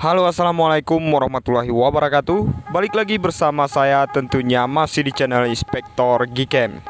Halo, assalamualaikum warahmatullahi wabarakatuh. Balik lagi bersama saya, tentunya masih di channel Inspektor Gcam.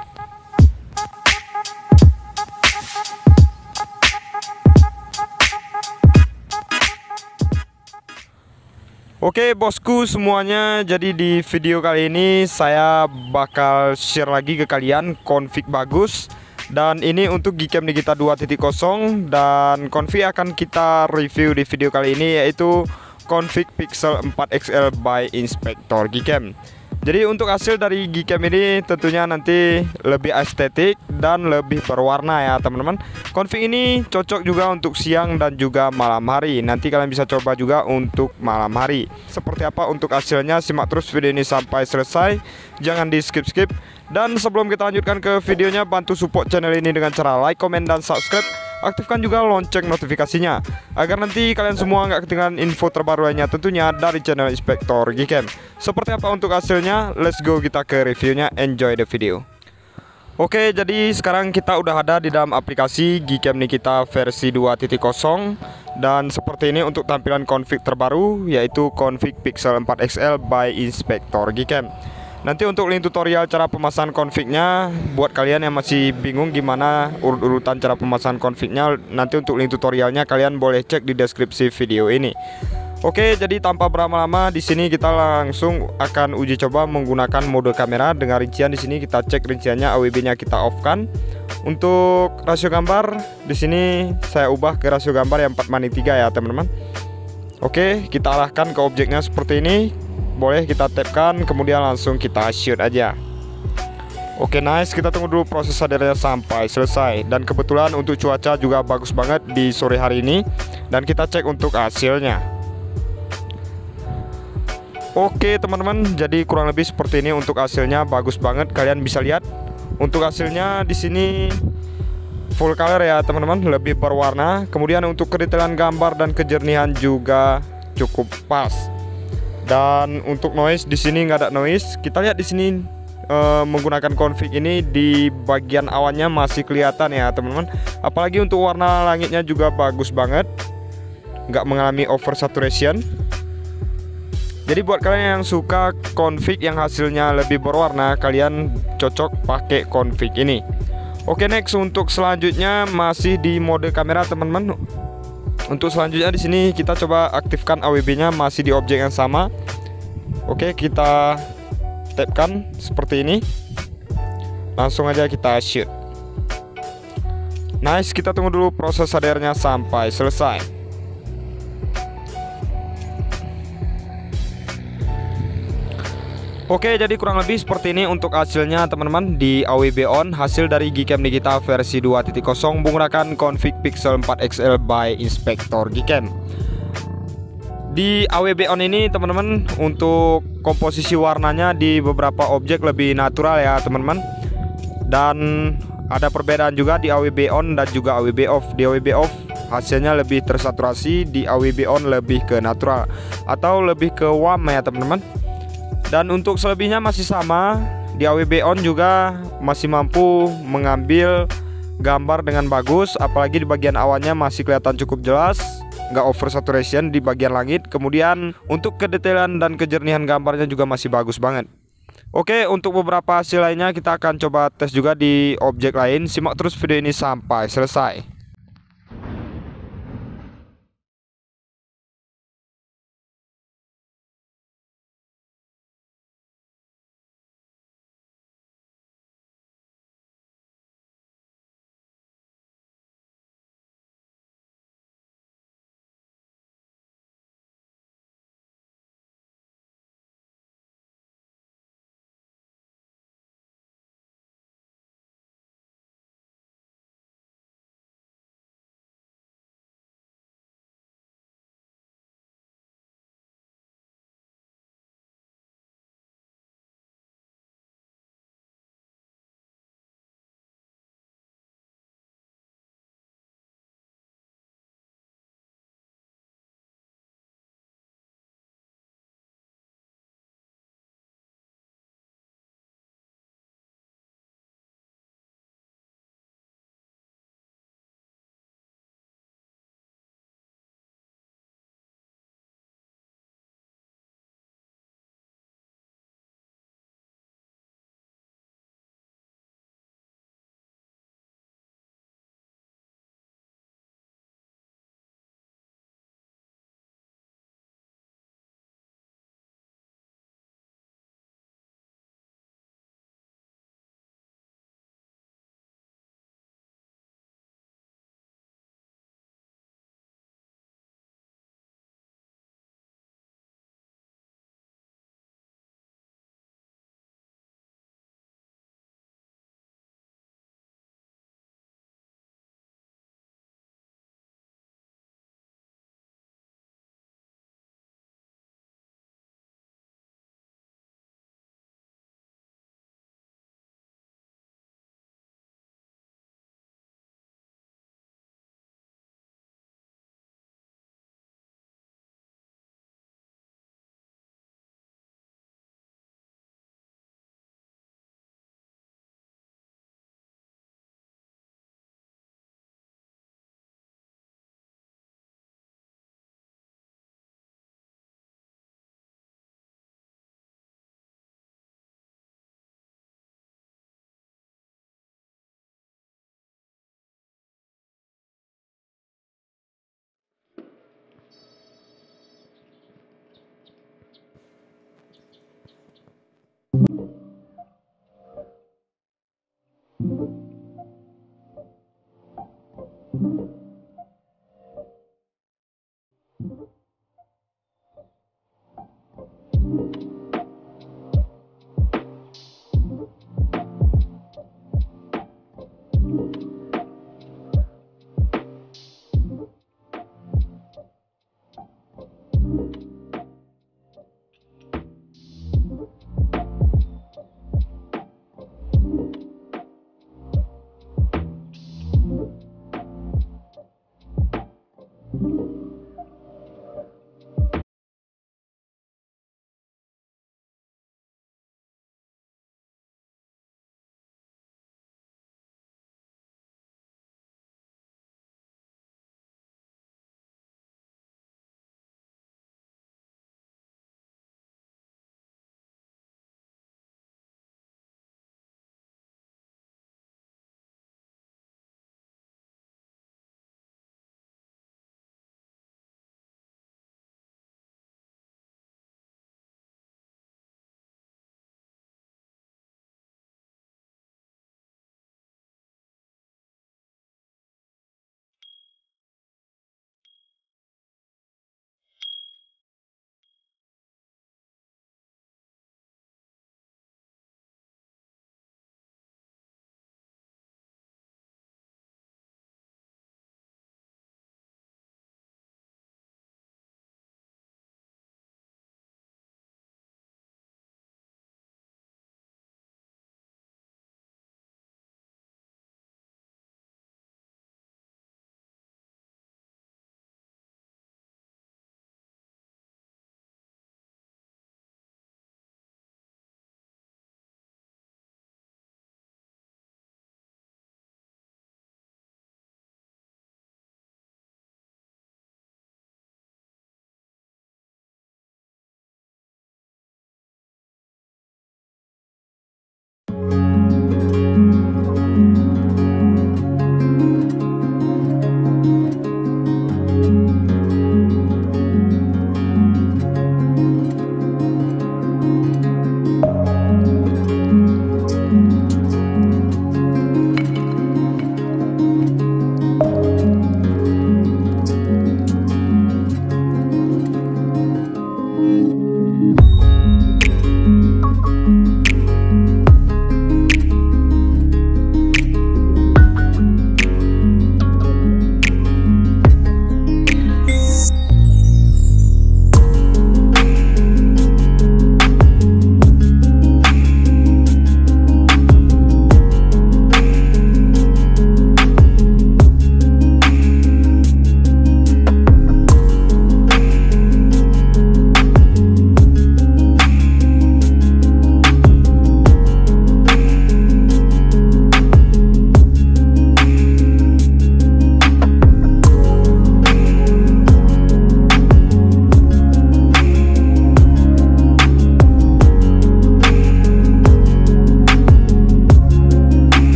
Oke bosku semuanya, jadi di video kali ini saya bakal share lagi ke kalian config bagus. Dan ini untuk Gcam Nikita 2.0, dan config akan kita review di video kali ini, yaitu config Pixel 4 XL by Inspektor Gcam. Jadi untuk hasil dari Gcam ini tentunya nanti lebih estetik dan lebih berwarna ya teman-teman. Config ini cocok juga untuk siang dan juga malam hari. Nanti kalian bisa coba juga untuk malam hari. Seperti apa untuk hasilnya, simak terus video ini sampai selesai, jangan di skip-skip. Dan sebelum kita lanjutkan ke videonya, bantu support channel ini dengan cara like, komen, dan subscribe. Aktifkan juga lonceng notifikasinya agar nanti kalian semua nggak ketinggalan info terbaru lainnya, tentunya dari channel Inspektor Gcam. Seperti apa untuk hasilnya? Let's go kita ke reviewnya. Enjoy the video. Oke, jadi sekarang kita udah ada di dalam aplikasi Gcam Nikita versi 2.0. Dan seperti ini untuk tampilan config terbaru, yaitu config Pixel 4 XL by Inspektor Gcam. Nanti untuk link tutorial cara pemasangan confignya, buat kalian yang masih bingung gimana urut-urutan cara pemasangan confignya, nanti untuk link tutorialnya kalian boleh cek di deskripsi video ini. Oke, jadi tanpa berlama-lama di sini kita langsung akan uji coba menggunakan mode kamera dengan rincian. Di sini kita cek rinciannya, AWB-nya kita off-kan. Untuk rasio gambar di sini saya ubah ke rasio gambar yang 4:3 ya teman-teman. Oke, kita arahkan ke objeknya seperti ini. Boleh kita tapkan, kemudian langsung kita shoot aja. Oke, nice. Kita tunggu dulu proses sadarnya sampai selesai. Dan kebetulan untuk cuaca juga bagus banget di sore hari ini. Dan kita cek untuk hasilnya. Oke teman-teman, jadi kurang lebih seperti ini untuk hasilnya, bagus banget. Kalian bisa lihat untuk hasilnya di sini full color ya teman-teman, lebih berwarna. Kemudian untuk kedetailan gambar dan kejernihan juga cukup pas. Dan untuk noise di sini nggak ada noise. Kita lihat di sini menggunakan config ini di bagian awannya masih kelihatan ya teman-teman. Apalagi untuk warna langitnya juga bagus banget, nggak mengalami over saturation. Jadi buat kalian yang suka config yang hasilnya lebih berwarna, kalian cocok pakai config ini. Oke, next untuk selanjutnya masih di mode kamera teman-teman. Untuk selanjutnya di sini kita coba aktifkan AWB-nya masih di objek yang sama. Oke, kita tapkan seperti ini. Langsung aja kita shoot. Nice, kita tunggu dulu proses sadarnya sampai selesai. Oke, jadi kurang lebih seperti ini untuk hasilnya teman-teman di AWB on, hasil dari Gcam Nikita versi 2.0 menggunakan config Pixel 4 XL by Inspektor Gcam. Di AWB on ini teman-teman, untuk komposisi warnanya di beberapa objek lebih natural ya teman-teman. Dan ada perbedaan juga di AWB on dan juga AWB off. Di AWB off hasilnya lebih tersaturasi, di AWB on lebih ke natural atau lebih ke warm ya teman-teman. Dan untuk selebihnya masih sama, di AWB on juga masih mampu mengambil gambar dengan bagus, apalagi di bagian awannya masih kelihatan cukup jelas, nggak over saturation di bagian langit. Kemudian untuk kedetailan dan kejernihan gambarnya juga masih bagus banget. Oke, untuk beberapa hasil lainnya kita akan coba tes juga di objek lain. Simak terus video ini sampai selesai.